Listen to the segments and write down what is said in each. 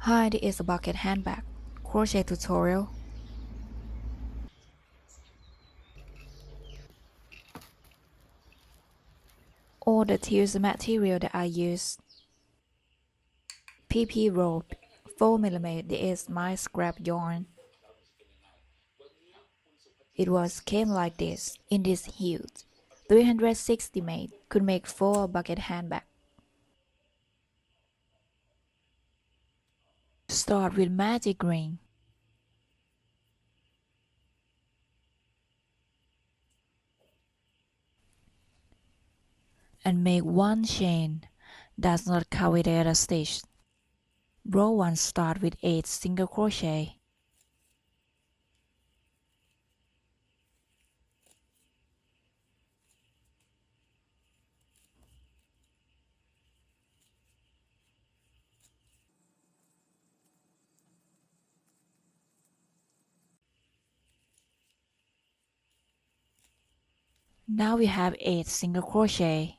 Hi, this is a Bubket handbag crochet tutorial. All the tools and material that I used: PP rope, 4mm. This is my scrap yarn. It came like this in this huge 360 made. Could make 4 bucket handbag. Start with magic ring. And make 1 chain. Does not cover the other stitch. Row 1 start with 8 single crochet. Now we have 8 single crochet.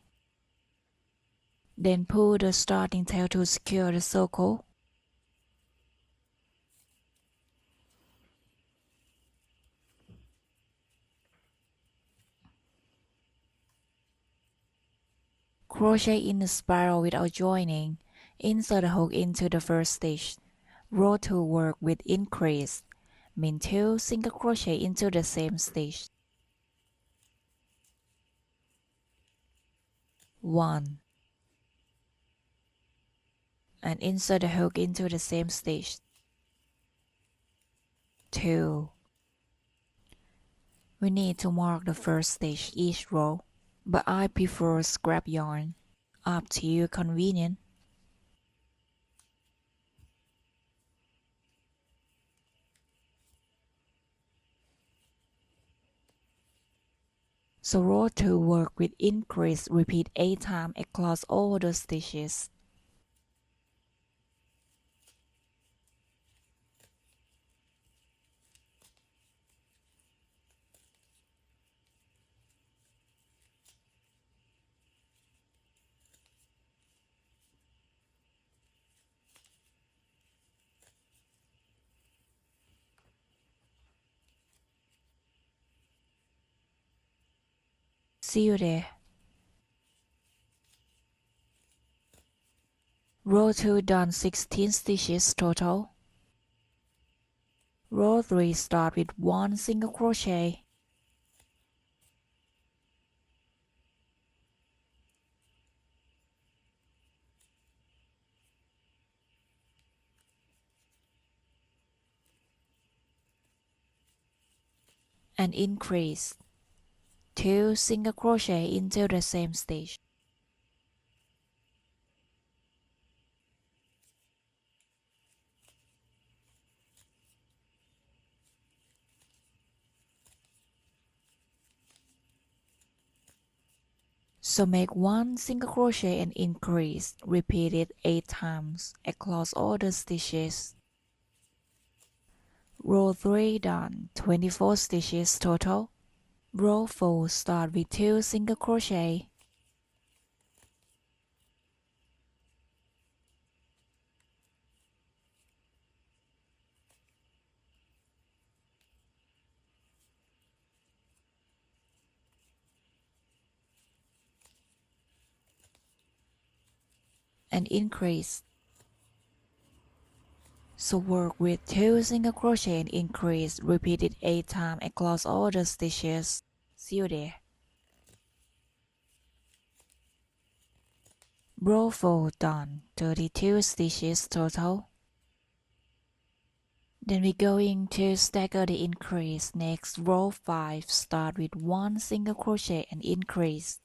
Then pull the starting tail to secure the circle. Crochet in a spiral without joining. Insert a hook into the first stitch. Row 2 work with increase. Mean 2 single crochet into the same stitch. 1. And insert the hook into the same stitch. 2. We need to mark the first stitch each row, but I prefer scrap yarn. Up to your convenience. So row 2 work with increase, repeat 8 times across all the stitches. See you there. Row 2 done 16 stitches total. Row 3 start with 1 single crochet. And increase 2 single crochet into the same stitch. So make 1 single crochet and increase, repeat it 8 times across all the stitches. Row 3 done 24 stitches total. Row 4 start with 2 single crochet. And increase. So work with 2 single crochet and increase, repeat it 8 times across all the stitches. See you there. Row 4 done 32 stitches total. Then we're going to stagger the increase. Next, row 5 start with 1 single crochet and increase.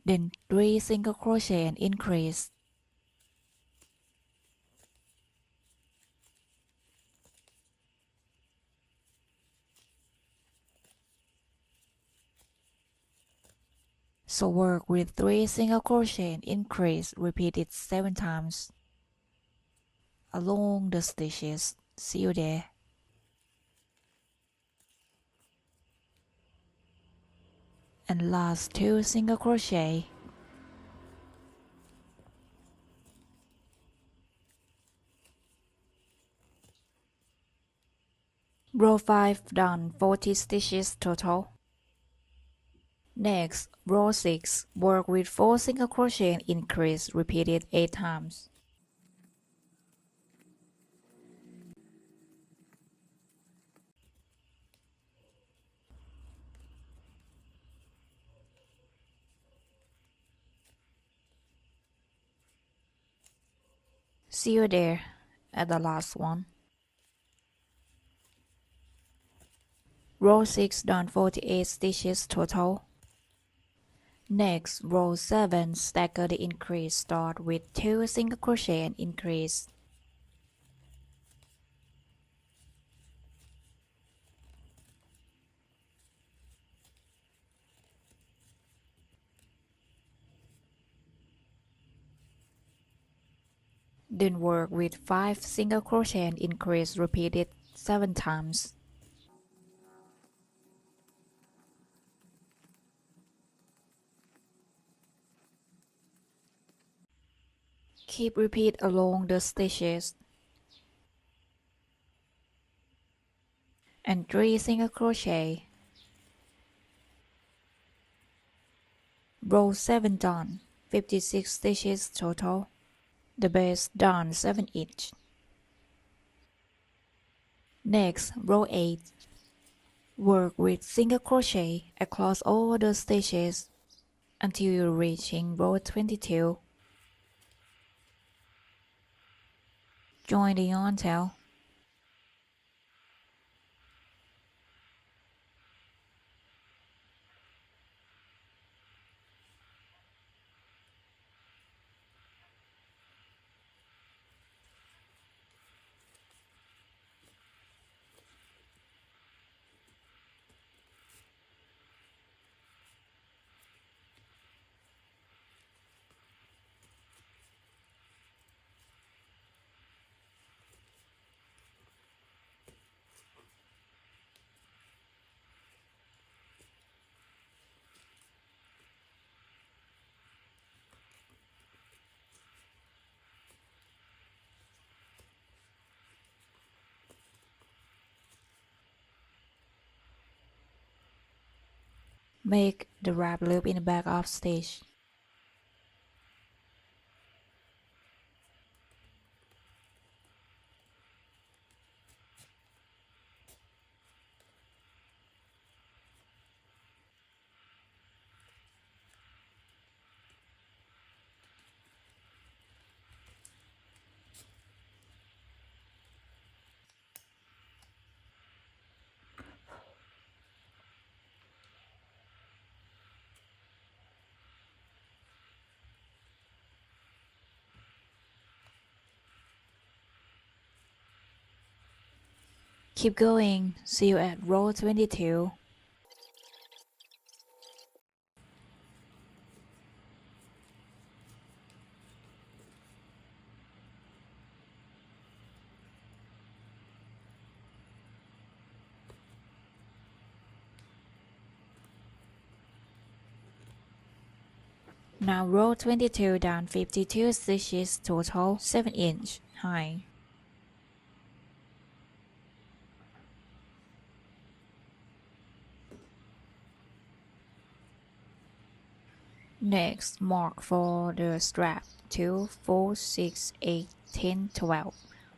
Then 3 single crochet and increase. So work with 3 single crochet and increase, repeat it 7 times along the stitches. See you there. And last 2 single crochet. Row 5 done, 40 stitches total. Next, row 6, work with 4 single crochet and increase, repeat it 8 times. See you there at the last one. Row 6 done, 48 stitches total. Next, row 7, stagger the increase, start with 2 single crochet and increase. Then work with 5 single crochet and increase, repeat it 7 times. Keep repeat along the stitches. And 3 single crochet. Row 7 done, 56 stitches total. The base done 7 each. Next, row 8. Work with single crochet across all the stitches until you reaching row 22. Join the yarn tail. Make the wrap loop in the back of stitch. Keep going. See you at row 22. Now row 22 down 52 stitches total, 7 inch high. Next, mark for the strap 2, 4, 6, 8, 10, 12.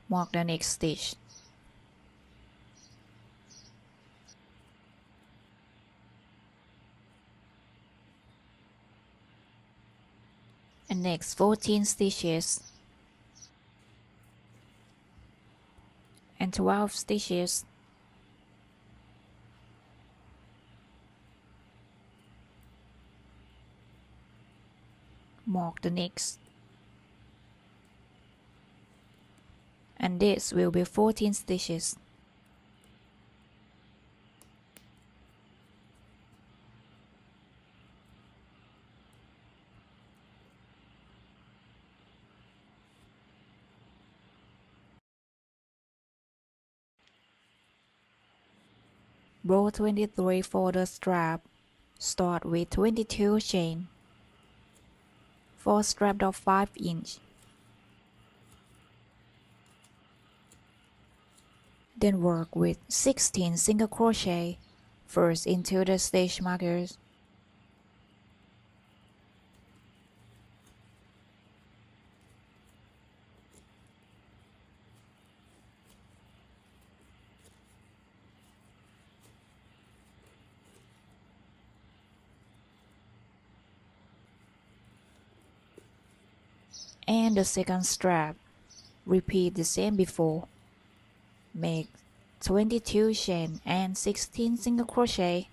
Mark the next stitch. And next 14 stitches and 12 stitches. Mark the next. And this will be 14 stitches. Row 23 for the strap. Start with 22 chain. For strap of 5 inch. Then work with 16 single crochet, first into the stitch markers. And the second strap. Repeat the same before. Make 22 chain and 16 single crochet.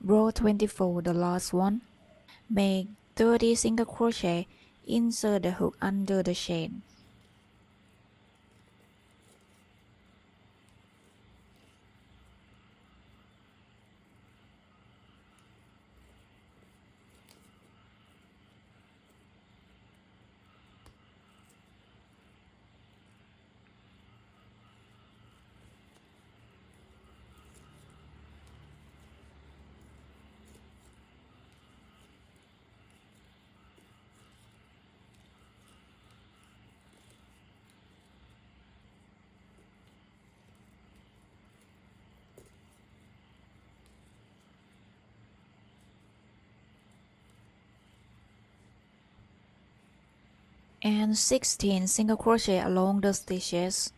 Row 24, the last one. Make 30 single crochet. Insert the hook under the chain. And 16 single crochet along the stitches.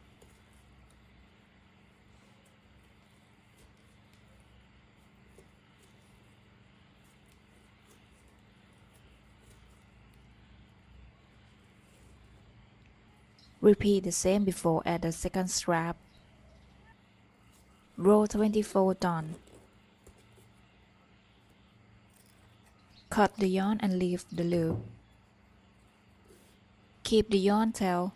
Repeat the same before at the second strap. Row 24 done. Cut the yarn and leave the loop. Keep the yarn tail.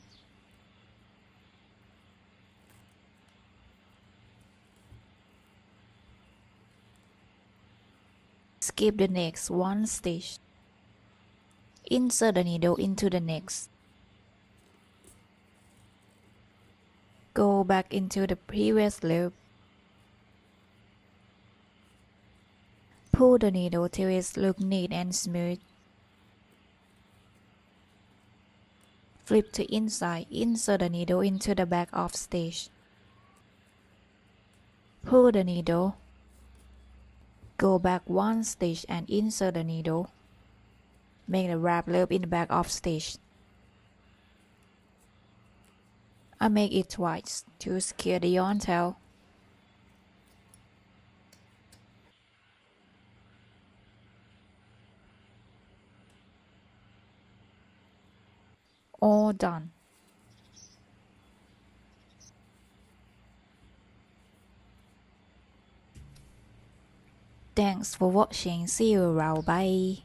Skip the next one stitch. Insert the needle into the next. Go back into the previous loop. Pull the needle till it looks neat and smooth. Flip to inside, insert the needle into the back of stitch. Pull the needle. Go back one stitch and insert the needle. Make the wrap loop in the back of stitch. I make it twice to secure the yarn tail. All done. Thanks for watching. See you around. Bye.